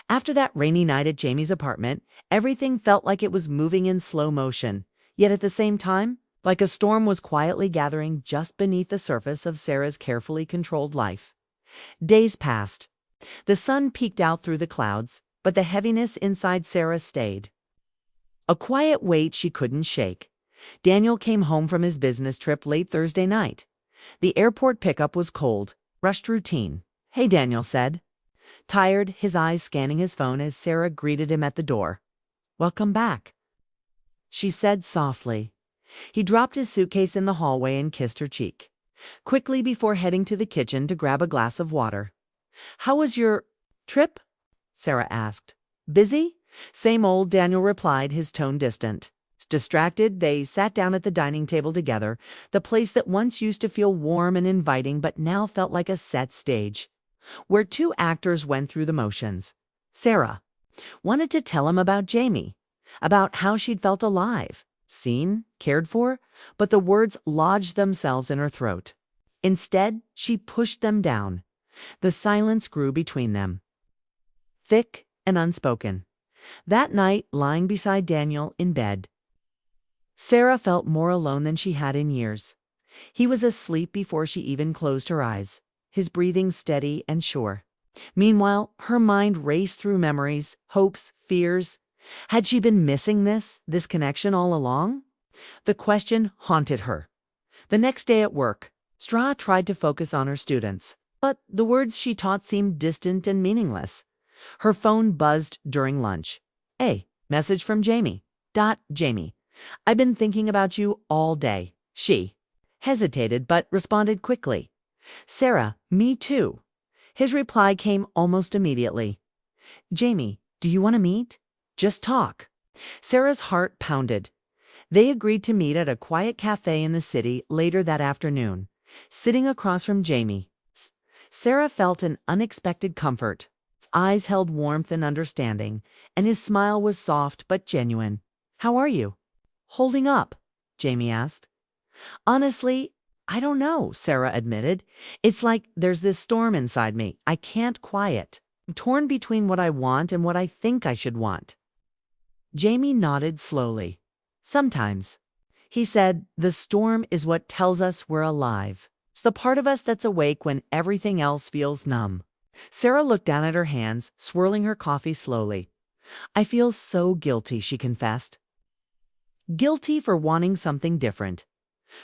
After that rainy night at Jamie's apartment, everything felt like it was moving in slow motion, yet at the same time, like a storm was quietly gathering just beneath the surface of Sarah's carefully controlled life. Days passed. The sun peeked out through the clouds, but the heaviness inside Sarah stayed. A quiet weight she couldn't shake. Daniel came home from his business trip late Thursday night. The airport pickup was cold, rushed routine. "Hey," Daniel said. Tired, his eyes scanning his phone as Sarah greeted him at the door. "Welcome back," she said softly. He dropped his suitcase in the hallway and kissed her cheek, quickly before heading to the kitchen to grab a glass of water. "How was your trip?" Sarah asked. "Busy?" "Same old," Daniel replied, his tone distant. Distracted, they sat down at the dining table together, the place that once used to feel warm and inviting but now felt like a set stage, where two actors went through the motions. Sarah wanted to tell him about Jamie, about how she'd felt alive, seen, cared for, but the words lodged themselves in her throat. Instead, she pushed them down. The silence grew between them, thick and unspoken. That night, lying beside Daniel in bed, Sarah felt more alone than she had in years. He was asleep before she even closed her eyes, his breathing steady and sure. Meanwhile, her mind raced through memories, hopes, fears. Had she been missing this connection all along? The question haunted her. The next day at work, Stra tried to focus on her students, but the words she taught seemed distant and meaningless. Her phone buzzed during lunch. "Hey, message from Jamie. Jamie, I've been thinking about you all day." She hesitated but responded quickly. "Sarah, me too." His reply came almost immediately. "Jamie, do you want to meet? Just talk." Sarah's heart pounded. They agreed to meet at a quiet cafe in the city later that afternoon. Sitting across from Jamie, Sarah felt an unexpected comfort. His eyes held warmth and understanding, and his smile was soft but genuine. "How are you?" "Holding up," Jamie asked. "Honestly, I don't know," Sarah admitted. "It's like there's this storm inside me I can't quiet. I'm torn between what I want and what I think I should want." Jamie nodded slowly. "Sometimes," he said, "the storm is what tells us we're alive. It's the part of us that's awake when everything else feels numb." Sarah looked down at her hands, swirling her coffee slowly. "I feel so guilty," she confessed. "Guilty for wanting something different.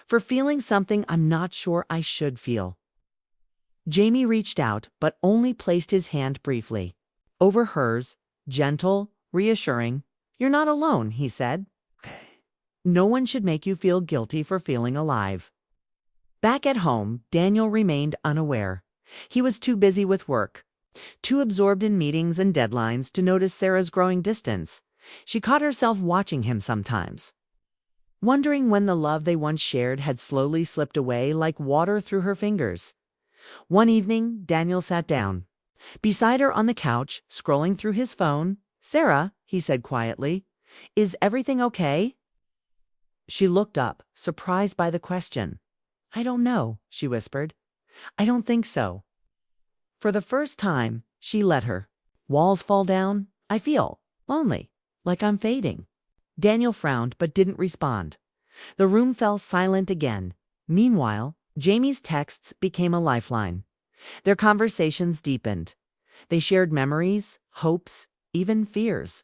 For feeling something I'm not sure I should feel." Jamie reached out, but only placed his hand briefly over hers, gentle, reassuring. "You're not alone," he said. "Okay. No one should make you feel guilty for feeling alive." Back at home, Daniel remained unaware. He was too busy with work, too absorbed in meetings and deadlines to notice Sarah's growing distance. She caught herself watching him sometimes, wondering when the love they once shared had slowly slipped away like water through her fingers. One evening, Daniel sat down beside her on the couch, scrolling through his phone. "Sarah," he said quietly, "is everything okay?" She looked up, surprised by the question. "I don't know," she whispered. "I don't think so." For the first time, she let her walls fall down. "I feel lonely, like I'm fading." Daniel frowned but didn't respond. The room fell silent again. Meanwhile, Jamie's texts became a lifeline. Their conversations deepened. They shared memories, hopes, even fears.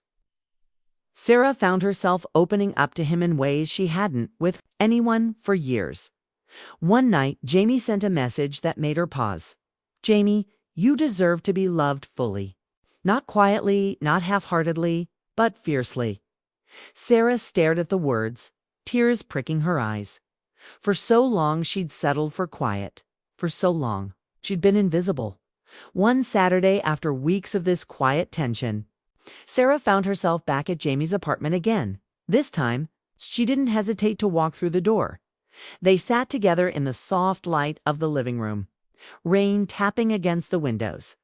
Sarah found herself opening up to him in ways she hadn't with anyone for years. One night, Jamie sent a message that made her pause. "Jamie, you deserve to be loved fully. Not quietly, not half-heartedly, but fiercely." Sarah stared at the words, tears pricking her eyes. For so long she'd settled for quiet. For so long she'd been invisible. One Saturday, after weeks of this quiet tension, Sarah found herself back at Jamie's apartment again. This time, she didn't hesitate to walk through the door. They sat together in the soft light of the living room, rain tapping against the windows.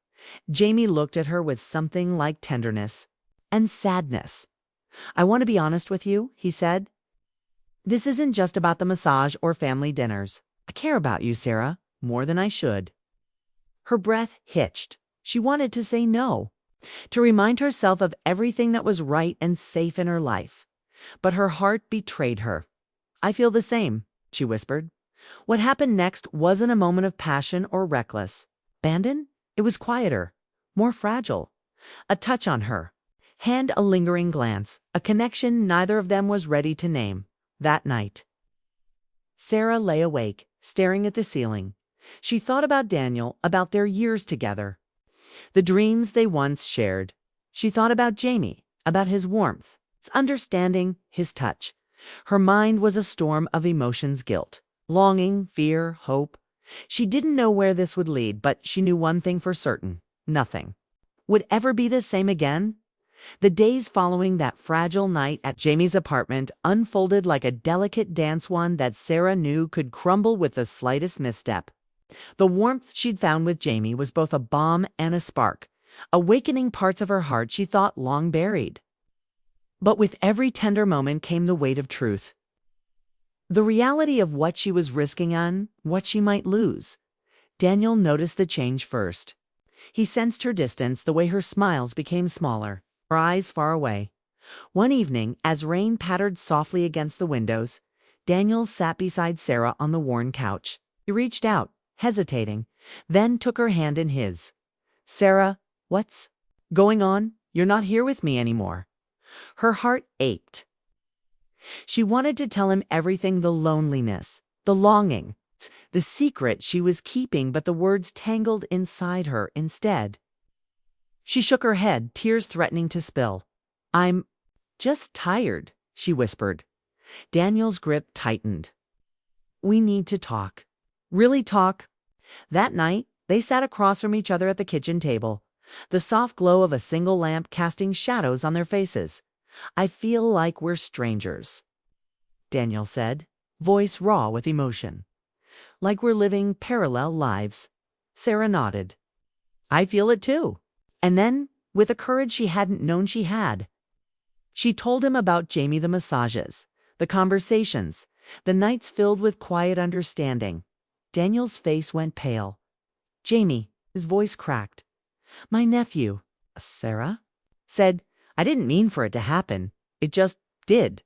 Jamie looked at her with something like tenderness and sadness. "I want to be honest with you," he said. "This isn't just about the massage or family dinners. I care about you, Sarah, more than I should." Her breath hitched. She wanted to say no, to remind herself of everything that was right and safe in her life. But her heart betrayed her. "I feel the same," she whispered. What happened next wasn't a moment of passion or reckless abandon. It was quieter, more fragile. A touch on her hand, a lingering glance, a connection neither of them was ready to name. That night, Sarah lay awake, staring at the ceiling. She thought about Daniel, about their years together, the dreams they once shared. She thought about Jamie, about his warmth, his understanding, his touch. Her mind was a storm of emotions: guilt, longing, fear, hope. She didn't know where this would lead, but she knew one thing for certain: nothing would ever be the same again. The days following that fragile night at Jamie's apartment unfolded like a delicate dance, one that Sarah knew could crumble with the slightest misstep. The warmth she'd found with Jamie was both a balm and a spark, awakening parts of her heart she thought long buried. But with every tender moment came the weight of truth. The reality of what she was risking on, what she might lose. Daniel noticed the change first. He sensed her distance, the way her smiles became smaller, her eyes far away. One evening, as rain pattered softly against the windows, Daniel sat beside Sarah on the worn couch. He reached out, hesitating, then took her hand in his. "Sarah, what's going on? You're not here with me anymore." Her heart ached. She wanted to tell him everything: the loneliness, the longing, the secret she was keeping, but the words tangled inside her instead. She shook her head, tears threatening to spill. "I'm just tired," she whispered. Daniel's grip tightened. "We need to talk. Really talk." That night, they sat across from each other at the kitchen table, the soft glow of a single lamp casting shadows on their faces. "I feel like we're strangers," Daniel said, voice raw with emotion. "Like we're living parallel lives." Sarah nodded. "I feel it too." And then, with a courage she hadn't known she had, she told him about Jamie, the massages, the conversations, the nights filled with quiet understanding. Daniel's face went pale. "Jamie," his voice cracked. "My nephew," Sarah said. "I didn't mean for it to happen. It just did."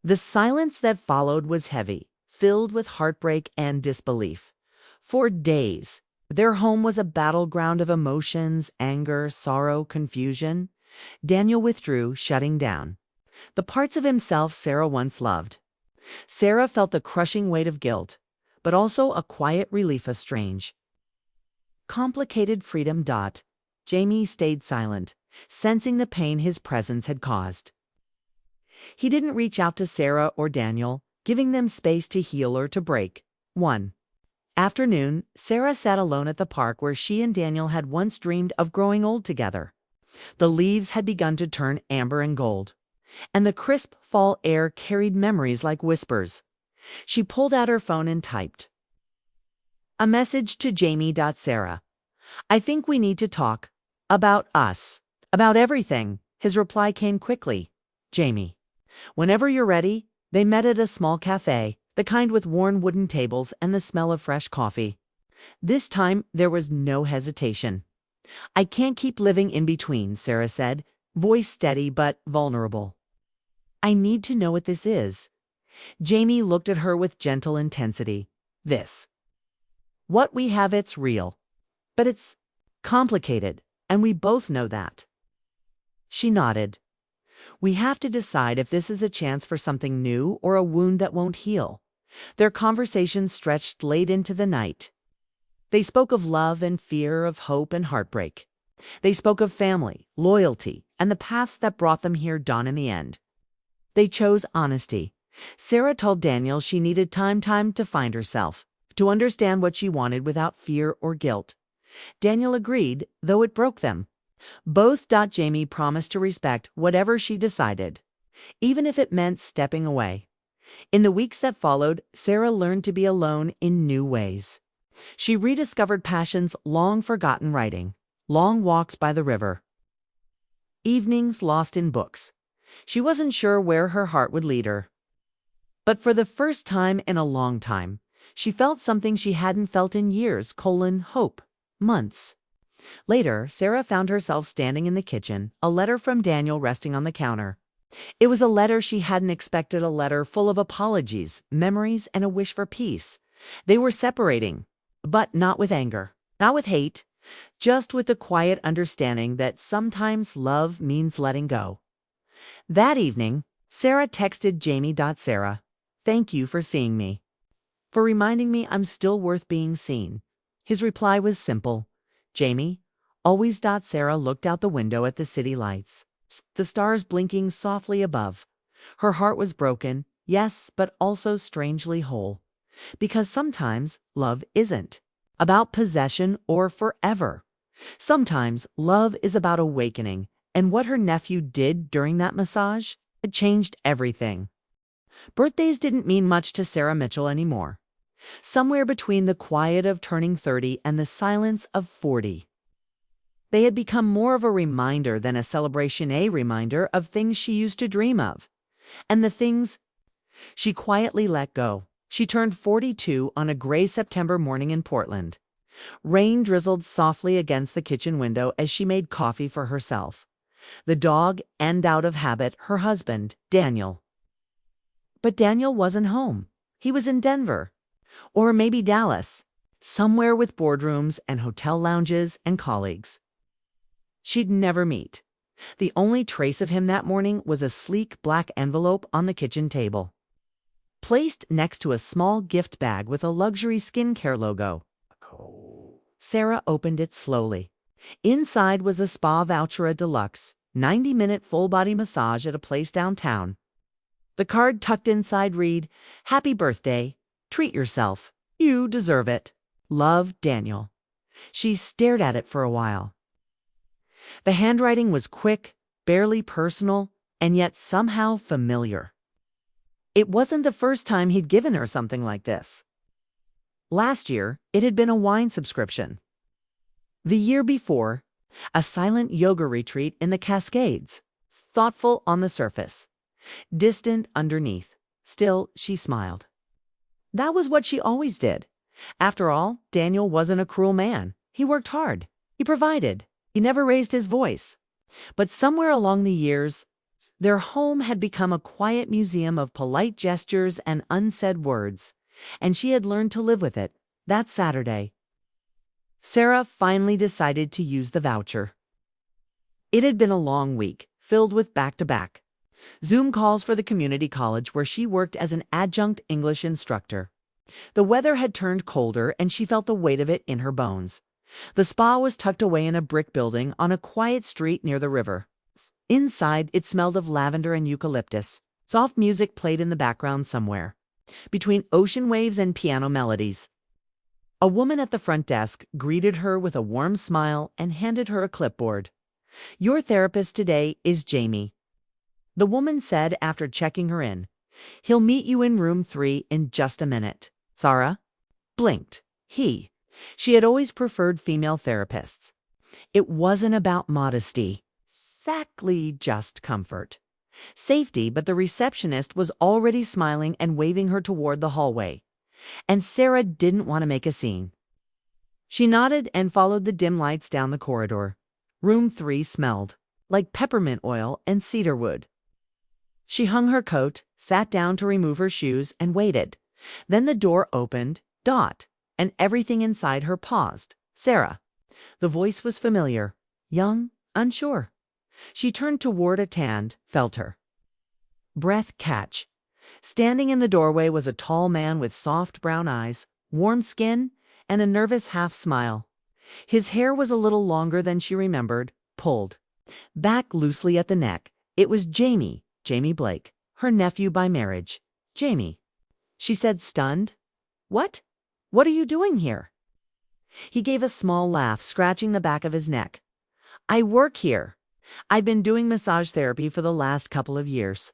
The silence that followed was heavy, filled with heartbreak and disbelief. For days, their home was a battleground of emotions: anger, sorrow, confusion. Daniel withdrew, shutting down the parts of himself Sarah once loved. Sarah felt the crushing weight of guilt, but also a quiet relief, a strange, complicated freedom. Jamie stayed silent, sensing the pain his presence had caused. He didn't reach out to Sarah or Daniel, giving them space to heal or to break. One afternoon, Sarah sat alone at the park where she and Daniel had once dreamed of growing old together. The leaves had begun to turn amber and gold, and the crisp fall air carried memories like whispers. She pulled out her phone and typed a message to Jamie. "Sarah, I think we need to talk about us, about everything." His reply came quickly: "Jamie, whenever you're ready." They met at a small cafe, the kind with worn wooden tables and the smell of fresh coffee. This time there was no hesitation. "I can't keep living in between," Sarah said, voice steady but vulnerable. "I need to know what this is." Jamie looked at her with gentle intensity. "This. What we have, it's real. But it's complicated, and we both know that." She nodded. "We have to decide if this is a chance for something new or a wound that won't heal." Their conversation stretched late into the night. They spoke of love and fear, of hope and heartbreak. They spoke of family, loyalty, and the paths that brought them here. In the end, they chose honesty. Sarah told Daniel she needed time to find herself, to understand what she wanted without fear or guilt. Daniel agreed, though it broke them. Both. Jamie promised to respect whatever she decided, even if it meant stepping away. In the weeks that followed, Sarah learned to be alone in new ways. She rediscovered passions long forgotten: writing, long walks by the river, evenings lost in books. She wasn't sure where her heart would lead her. But for the first time in a long time, she felt something she hadn't felt in years: hope. Months. Later, Sarah found herself standing in the kitchen, a letter from Daniel resting on the counter. It was a letter she hadn't expected, a letter full of apologies, memories, and a wish for peace. They were separating, but not with anger, not with hate, just with the quiet understanding that sometimes love means letting go. That evening, Sarah texted Jamie. Sarah, thank you for seeing me, for reminding me I'm still worth being seen. His reply was simple. Jamie, always. Sarah looked out the window at the city lights, the stars blinking softly above. Her heart was broken, yes, but also strangely whole. Because sometimes love isn't about possession or forever. Sometimes love is about awakening, and what her nephew did during that massage, it changed everything. Birthdays didn't mean much to Sarah Mitchell anymore. Somewhere between the quiet of turning 30 and the silence of 40. They had become more of a reminder than a celebration, a reminder of things she used to dream of, and the things she quietly let go. She turned 42 on a gray September morning in Portland. Rain drizzled softly against the kitchen window as she made coffee for herself, the dog, and out of habit, her husband, Daniel. But Daniel wasn't home. He was in Denver. Or maybe Dallas, somewhere with boardrooms and hotel lounges and colleagues she'd never meet. The only trace of him that morning was a sleek black envelope on the kitchen table, placed next to a small gift bag with a luxury skincare logo. Sarah opened it slowly. Inside was a spa voucher, a deluxe, 90-minute full-body massage at a place downtown. The card tucked inside read, "Happy birthday. Treat yourself. You deserve it. Love, Daniel." She stared at it for a while. The handwriting was quick, barely personal, and yet somehow familiar. It wasn't the first time he'd given her something like this. Last year, it had been a wine subscription. The year before, a silent yoga retreat in the Cascades, thoughtful on the surface, distant underneath. Still, she smiled. That was what she always did. After all, Daniel wasn't a cruel man. He worked hard. He provided. He never raised his voice. But somewhere along the years, their home had become a quiet museum of polite gestures and unsaid words, and she had learned to live with it. That Saturday, Sarah finally decided to use the voucher. It had been a long week, filled with back-to-back Zoom calls for the community college where she worked as an adjunct English instructor. The weather had turned colder, and she felt the weight of it in her bones. The spa was tucked away in a brick building on a quiet street near the river. Inside, it smelled of lavender and eucalyptus. Soft music played in the background somewhere, between ocean waves and piano melodies. A woman at the front desk greeted her with a warm smile and handed her a clipboard. "Your therapist today is Jamie," the woman said after checking her in. "He'll meet you in room 3 in just a minute." Sarah blinked. She had always preferred female therapists. It wasn't about modesty. Exactly, just comfort. Safety, but the receptionist was already smiling and waving her toward the hallway. And Sarah didn't want to make a scene. She nodded and followed the dim lights down the corridor. Room 3 smelled like peppermint oil and cedarwood. She hung her coat, sat down to remove her shoes, and waited. Then the door opened, and everything inside her paused. Sarah. The voice was familiar, young, unsure. She turned toward a tanned, felt her breath catch. Standing in the doorway was a tall man with soft brown eyes, warm skin, and a nervous half-smile. His hair was a little longer than she remembered, pulled back loosely at the neck. It was Jamie Blake, her nephew by marriage. "Jamie," she said, stunned. What are you doing here?" He gave a small laugh, scratching the back of his neck. "I work here. I've been doing massage therapy for the last couple of years.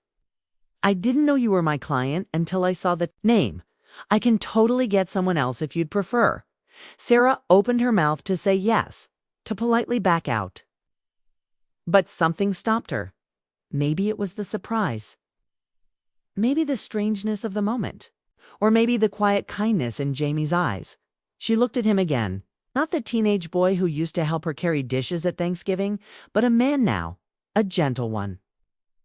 I didn't know you were my client until I saw the name. I can totally get someone else if you'd prefer." Sarah opened her mouth to say yes, to politely back out. But something stopped her. Maybe it was the surprise. Maybe the strangeness of the moment. Or maybe the quiet kindness in Jamie's eyes. She looked at him again, Not the teenage boy who used to help her carry dishes at Thanksgiving, but a man now, a gentle one.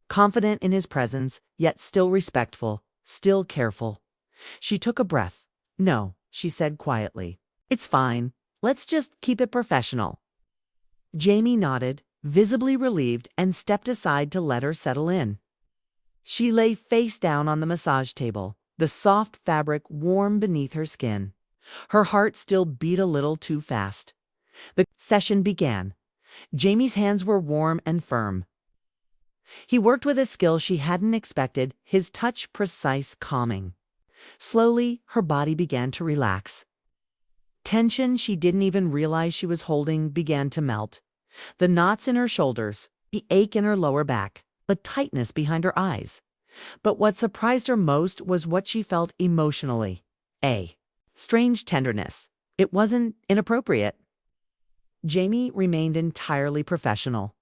Confident in his presence, yet still respectful, still careful. She took a breath. "No," she said quietly. "It's fine. Let's just keep it professional." Jamie nodded, visibly relieved, and stepped aside to let her settle in. She lay face down on the massage table, the soft fabric warm beneath her skin. Her heart still beat a little too fast. The session began. Jamie's hands were warm and firm. He worked with a skill she hadn't expected, his touch precise, calming. Slowly, her body began to relax. Tension she didn't even realize she was holding began to melt. The knots in her shoulders, the ache in her lower back, the tightness behind her eyes. But what surprised her most was what she felt emotionally. A strange tenderness. It wasn't inappropriate. Jamie remained entirely professional.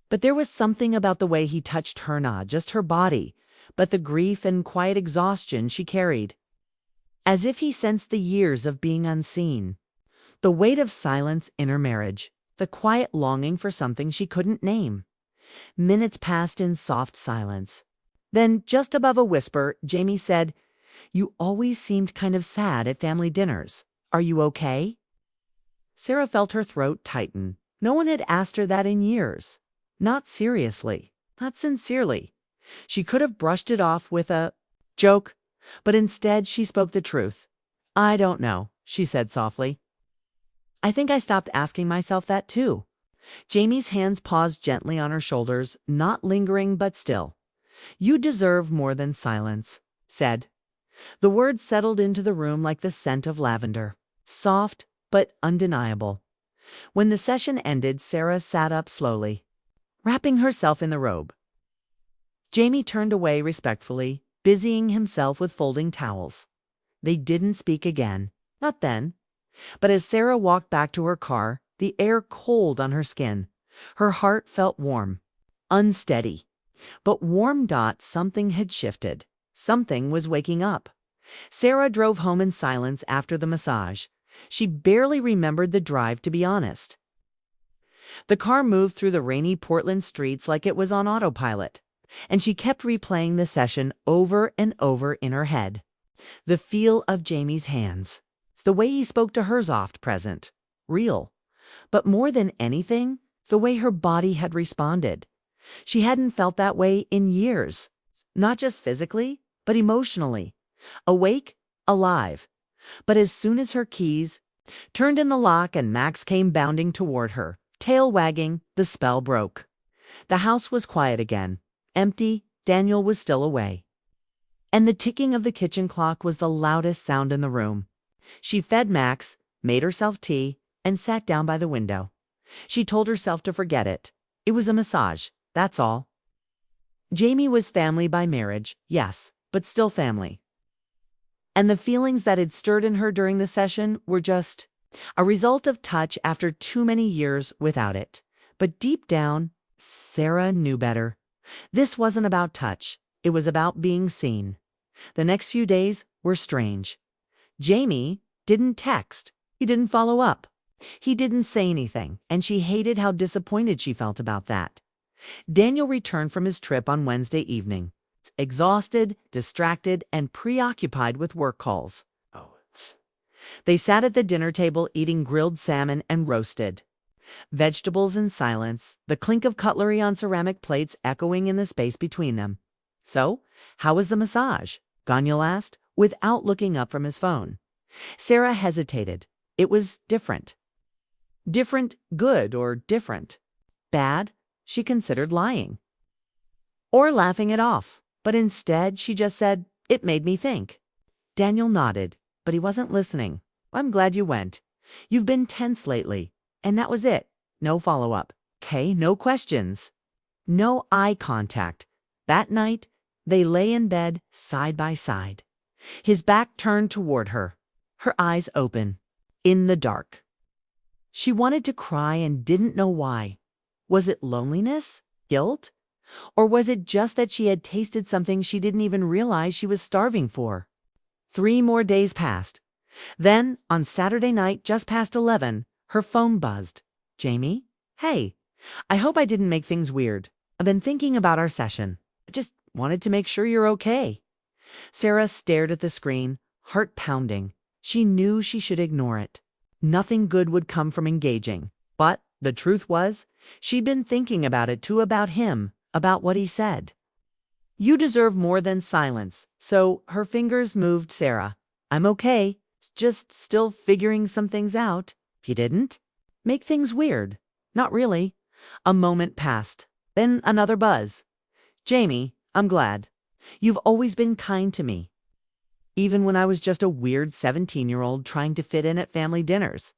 But there was something about the way he touched her, not just her body, but the grief and quiet exhaustion she carried. As if he sensed the years of being unseen, the weight of silence in her marriage, the quiet longing for something she couldn't name. Minutes passed in soft silence. Then, just above a whisper, Jamie said, "You always seemed kind of sad at family dinners. Are you okay?" Sarah felt her throat tighten. No one had asked her that in years. Not seriously, not sincerely. She could have brushed it off with a joke, but instead she spoke the truth. "I don't know," she said softly. "I think I stopped asking myself that too." Jamie's hands paused gently on her shoulders, not lingering but still. "You deserve more than silence," said. The words settled into the room like the scent of lavender, soft but undeniable. When the session ended, Sarah sat up slowly, wrapping herself in the robe. Jamie turned away respectfully, busying himself with folding towels. They didn't speak again, not then. But as Sarah walked back to her car, the air cold on her skin, her heart felt warm, unsteady. But warm. Something had shifted. Something was waking up. Sarah drove home in silence after the massage. She barely remembered the drive, to be honest. The car moved through the rainy Portland streets like it was on autopilot, and she kept replaying the session over and over in her head. The feel of Jamie's hands, the way he spoke to her, soft, present, real. But more than anything, the way her body had responded. She hadn't felt that way in years, not just physically, but emotionally. Awake, alive. But as soon as her keys turned in the lock and Max came bounding toward her, tail wagging, the spell broke. The house was quiet again, empty. Daniel was still away. And the ticking of the kitchen clock was the loudest sound in the room. She fed Max, made herself tea, and sat down by the window. She told herself to forget it. It was a massage, that's all. Jamie was family by marriage, yes, but still family. And the feelings that had stirred in her during the session were just a result of touch after too many years without it. But deep down, Sarah knew better. This wasn't about touch. It was about being seen. The next few days were strange. Jamie didn't text. He didn't follow up. He didn't say anything, and she hated how disappointed she felt about that. Daniel returned from his trip on Wednesday evening, exhausted, distracted, and preoccupied with work calls. They sat at the dinner table eating grilled salmon and roasted vegetables in silence, the clink of cutlery on ceramic plates echoing in the space between them. "So, how was the massage?" Daniel asked, without looking up from his phone. Sarah hesitated. It was different. Different, good, or different? Bad? She considered lying. Or laughing it off. But instead, she just said, "It made me think." Daniel nodded, but he wasn't listening. "I'm glad you went. You've been tense lately." And that was it. No follow-up. Okay, no questions. No eye contact. That night, they lay in bed side by side. His back turned toward her, her eyes open, in the dark. She wanted to cry and didn't know why. Was it loneliness? Guilt? Or was it just that she had tasted something she didn't even realize she was starving for? 3 more days passed. Then, on Saturday night, just past 11, her phone buzzed. Jamie? Hey, I hope I didn't make things weird. I've been thinking about our session. I just wanted to make sure you're okay. Sarah stared at the screen, heart pounding. She knew she should ignore it. Nothing good would come from engaging. But the truth was, she'd been thinking about it too, about him, about what he said. You deserve more than silence. So her fingers moved Sarah. I'm okay. Just still figuring some things out. If you didn't make things weird. Not really. A moment passed. Then another buzz. Jamie, I'm glad. You've always been kind to me. Even when I was just a weird 17-year-old trying to fit in at family dinners.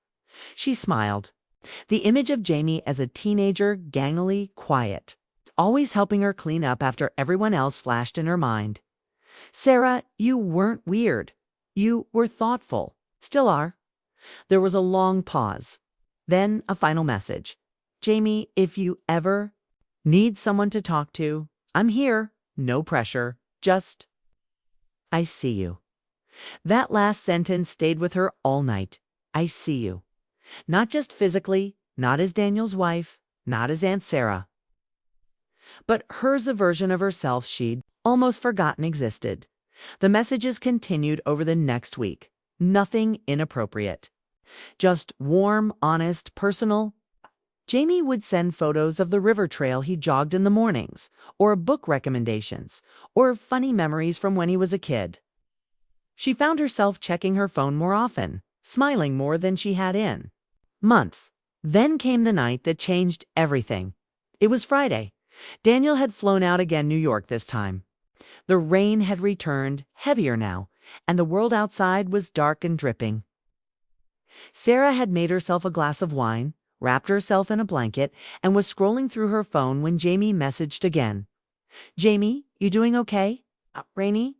She smiled. The image of Jamie as a teenager, gangly, quiet, always helping her clean up after everyone else flashed in her mind. Sarah, you weren't weird. You were thoughtful. Still are. There was a long pause. Then a final message. Jamie, if you ever need someone to talk to, I'm here. No pressure. Just, I see you. That last sentence stayed with her all night. I see you. Not just physically, not as Daniel's wife, not as Aunt Sarah, but hers a version of herself she'd almost forgotten existed. The messages continued over the next week. Nothing inappropriate. Just warm, honest, personal. Jamie would send photos of the river trail he jogged in the mornings, or book recommendations, or funny memories from when he was a kid. She found herself checking her phone more often, smiling more than she had in months. Then came the night that changed everything. It was Friday. Daniel had flown out again, New York this time. The rain had returned, heavier now, and the world outside was dark and dripping. Sarah had made herself a glass of wine, wrapped herself in a blanket, and was scrolling through her phone when Jamie messaged again. Jamie, you doing okay? Rainy?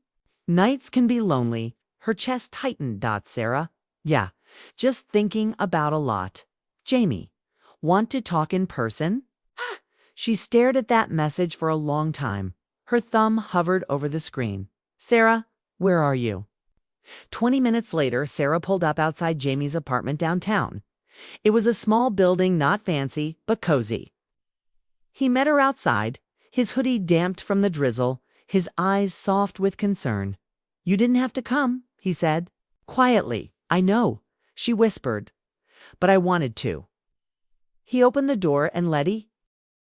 Nights can be lonely. Her chest tightened. Sarah. Yeah, just thinking about a lot. Jamie, want to talk in person? She stared at that message for a long time. Her thumb hovered over the screen. Sarah, where are you? 20 minutes later, Sarah pulled up outside Jamie's apartment downtown. It was a small building, not fancy, but cozy. He met her outside, his hoodie damped from the drizzle, his eyes soft with concern. You didn't have to come, he said. Quietly. I know, she whispered. But I wanted to. He opened the door and Letty,